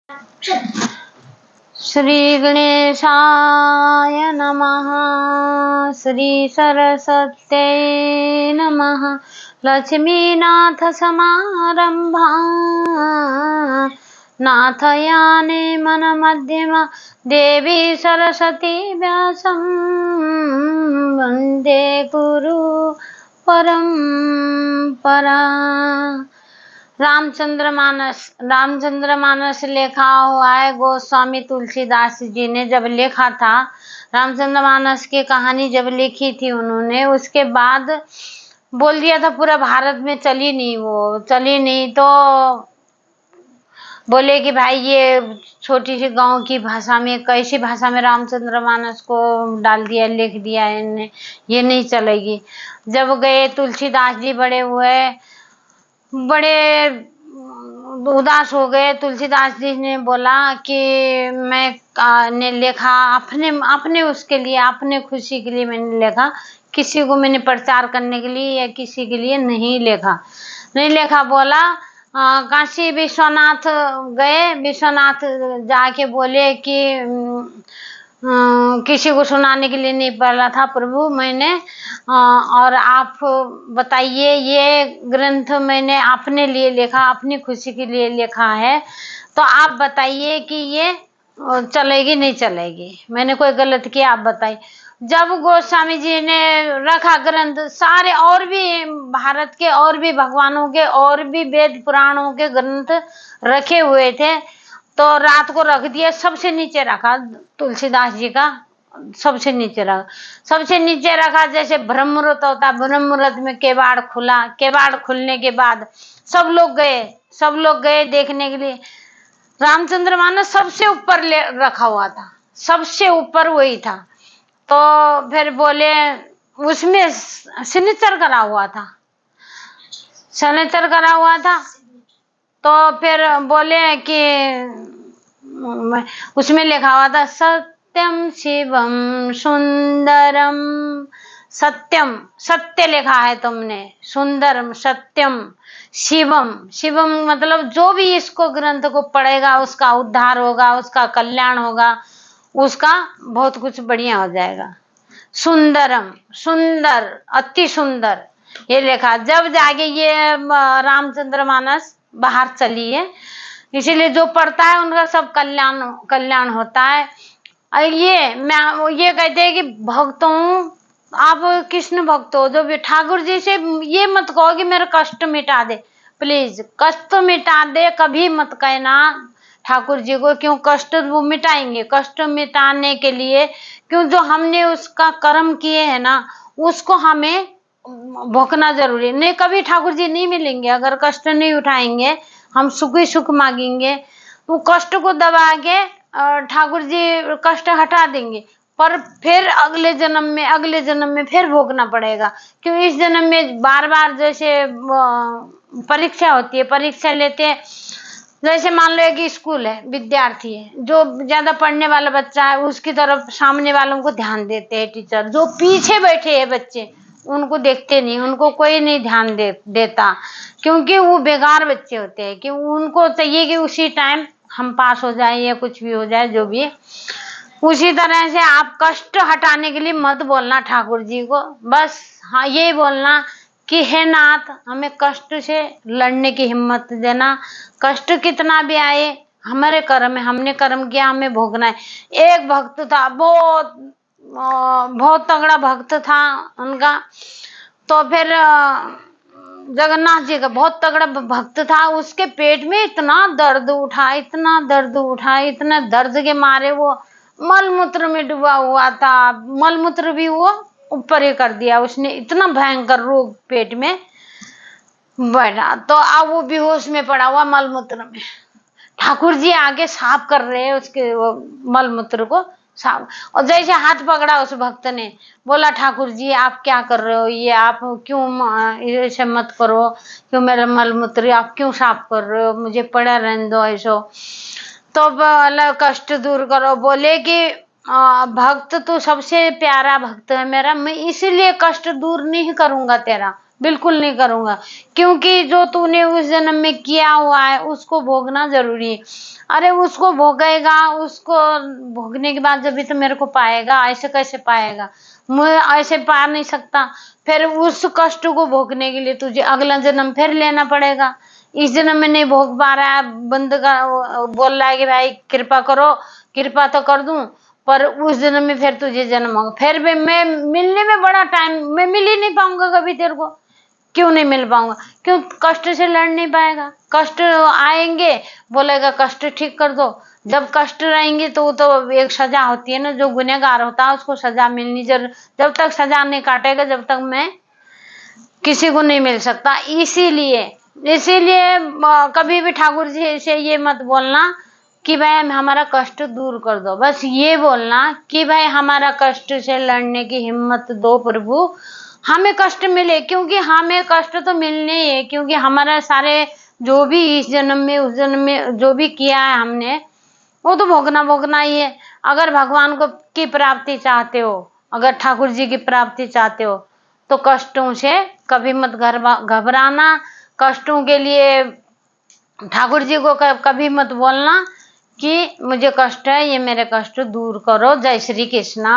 श्री गणेशाय नमः। श्री सरस्वत्यै नमः। लक्ष्मीनाथ समारंभा नाथयाने मन मध्यमा देवी सरस्वती व्यासं वंदे गुरु परंपरा। रामचंद्रमानस लिखा हुआ है। गोस्वामी तुलसीदास जी ने जब लिखा था, रामचंद्रमानस की कहानी जब लिखी थी उन्होंने, उसके बाद बोल दिया था पूरा भारत में चली नहीं, तो बोले कि भाई ये छोटी सी गांव की भाषा में, कैसी भाषा में रामचंद्रमानस को डाल दिया, लिख दिया इन्हें, ये नहीं चलेगी। जब गए तुलसीदास जी बड़े उदास हो गए। तुलसीदास जी ने बोला कि ने लिखा अपने उसके लिए, अपने खुशी के लिए मैंने लिखा, किसी को मैंने प्रचार करने के लिए या किसी के लिए नहीं लिखा। बोला काशी विश्वनाथ गए, विश्वनाथ जाके बोले कि किसी को सुनाने के लिए नहीं पड़ा था प्रभु मैंने, और आप बताइए, ये ग्रंथ मैंने अपने लिए लिखा, अपनी खुशी के लिए लिखा है, तो आप बताइए कि ये चलेगी नहीं चलेगी, मैंने कोई गलत किया आप बताइए। जब गोस्वामी जी ने रखा ग्रंथ, सारे और भी भारत के और भी भगवानों के और भी वेद पुराणों के ग्रंथ रखे हुए थे, तो रात को रख दिया, सबसे नीचे रखा तुलसीदास जी का, सबसे नीचे रखा। जैसे ब्रह्ममुहूर्त होता, ब्रह्ममुहूर्त में केवाड़ खुला, केवाड़ खुलने के बाद सब लोग गए देखने के लिए। रामचंद्रमानस सबसे ऊपर रखा हुआ था, सबसे ऊपर वही था। तो फिर बोले, उसमें सिग्नेचर करा हुआ था, तो फिर बोले कि उसमें लिखा हुआ था सत्यम शिवम सुंदरम। सत्य लिखा है तुमने, सुंदरम सत्यम शिवम मतलब जो भी इसको ग्रंथ को पढ़ेगा उसका उद्धार होगा, उसका कल्याण होगा, उसका बहुत कुछ बढ़िया हो जाएगा। सुंदरम, सुंदर, अति सुंदर, ये लिखा। जब जाके ये रामचंद्रमानस बाहर चली है, इसीलिए जो पढ़ता है उनका सब कल्याण होता है। ये कहते हैं कि भक्तों, आप कृष्ण भक्त हो, जो भी ठाकुर जी से ये मत कहो कि मेरा कष्ट मिटा दे, प्लीज कष्ट मिटा दे, कभी मत कहना ठाकुर जी को, क्यों कष्ट वो मिटाएंगे। कष्ट मिटाने के लिए, क्यों जो हमने उसका कर्म किए है ना, उसको हमें भोगना जरूरी नहीं। कभी ठाकुर जी नहीं मिलेंगे अगर कष्ट नहीं उठाएंगे, हम सुख ही सुख मांगेंगे, तो कष्ट को दबा के ठाकुर जी कष्ट हटा देंगे, पर फिर अगले जन्म में फिर भोगना पड़ेगा। क्यों इस जन्म में बार बार जैसे परीक्षा होती है, परीक्षा लेते हैं, जैसे मान लो एक स्कूल है, विद्यार्थी है, जो ज्यादा पढ़ने वाला बच्चा है उसकी तरफ सामने वालों को ध्यान देते हैं टीचर, जो पीछे बैठे हैं बच्चे उनको देखते नहीं, उनको कोई नहीं ध्यान देता, क्योंकि वो बेकार बच्चे होते हैं, कि उनको चाहिए कि उसी टाइम हम पास हो जाए या कुछ भी हो जाए, जो भी है। उसी तरह से आप कष्ट हटाने के लिए मत बोलना ठाकुर जी को, बस हाँ यही बोलना कि हे नाथ, हमें कष्ट से लड़ने की हिम्मत देना, कष्ट कितना भी आए हमारे कर्म है, हमने कर्म किया, हमें भोगना है। एक भक्त था, बहुत तगड़ा भक्त था उनका, तो फिर जगन्नाथ जी का बहुत तगड़ा भक्त था, उसके पेट में इतना दर्द उठा, इतना दर्द के मारे वो मलमूत्र में डूबा हुआ था, मलमूत्र भी वो ऊपर ही कर दिया उसने, इतना भयंकर रोग पेट में बैठा, तो अब वो बेहोश में पड़ा हुआ मलमूत्र में। ठाकुर जी आगे साफ कर रहे हैं उसके वो मलमूत्र को साफ, और जैसे हाथ पकड़ा उस भक्त ने, बोला ठाकुर जी आप क्या कर रहे हो, ये आप क्यों ऐसे मत करो, क्यों मेरा मलमूत्र आप क्यों साफ कर रहे हो, मुझे पड़ा रहने दो ऐसो, तो बोला कष्ट दूर करो। बोले कि भक्त तो सबसे प्यारा भक्त है मेरा, मैं इसीलिए कष्ट दूर नहीं करूंगा तेरा, बिल्कुल नहीं करूंगा, क्योंकि जो तूने उस जन्म में किया हुआ है उसको भोगना जरूरी है। अरे उसको भोगेगा, उसको भोगने के बाद जब भी तो मेरे को पाएगा, ऐसे कैसे पाएगा? मैं ऐसे पा नहीं सकता। फिर उस कष्ट को भोगने के लिए तुझे अगला जन्म फिर लेना पड़ेगा। इस जन्म में नहीं भोग पा रहा है, बंद का बोल रहा है कि भाई कृपा करो, कृपा तो कर दूं, पर उस जन्म में फिर तुझे जन्म होगा, फिर भी मैं मिलने में बड़ा टाइम, मैं मिल ही नहीं पाऊंगा कभी तेरे को। क्यों नहीं मिल पाऊंगा? क्यों? कष्ट से लड़ नहीं पाएगा, कष्ट आएंगे, बोलेगा कष्ट ठीक कर दो। जब कष्ट रहेंगे तो वो तो एक सजा होती है ना, जो गुनहगार होता है उसको सजा मिलनी जरूर। जब तक सजा नहीं काटेगा जब तक मैं किसी को नहीं मिल सकता। इसीलिए इसीलिए कभी भी ठाकुर जी से ये मत बोलना कि भाई हमारा कष्ट दूर कर दो, बस ये बोलना कि भाई हमारा कष्ट से लड़ने की हिम्मत दो प्रभु, हमें कष्ट मिले, क्योंकि हमें कष्ट तो मिलने ही है, क्योंकि हमारा सारे जो भी इस जन्म में उस जन्म में जो भी किया है हमने, वो तो भोगना भोगना ही है। अगर भगवान को की प्राप्ति चाहते हो, अगर ठाकुर जी की प्राप्ति चाहते हो, तो कष्टों से कभी मत घबराना। कष्टों के लिए ठाकुर जी को कभी मत बोलना कि मुझे कष्ट है, ये मेरे कष्ट दूर करो। जय श्री कृष्णा।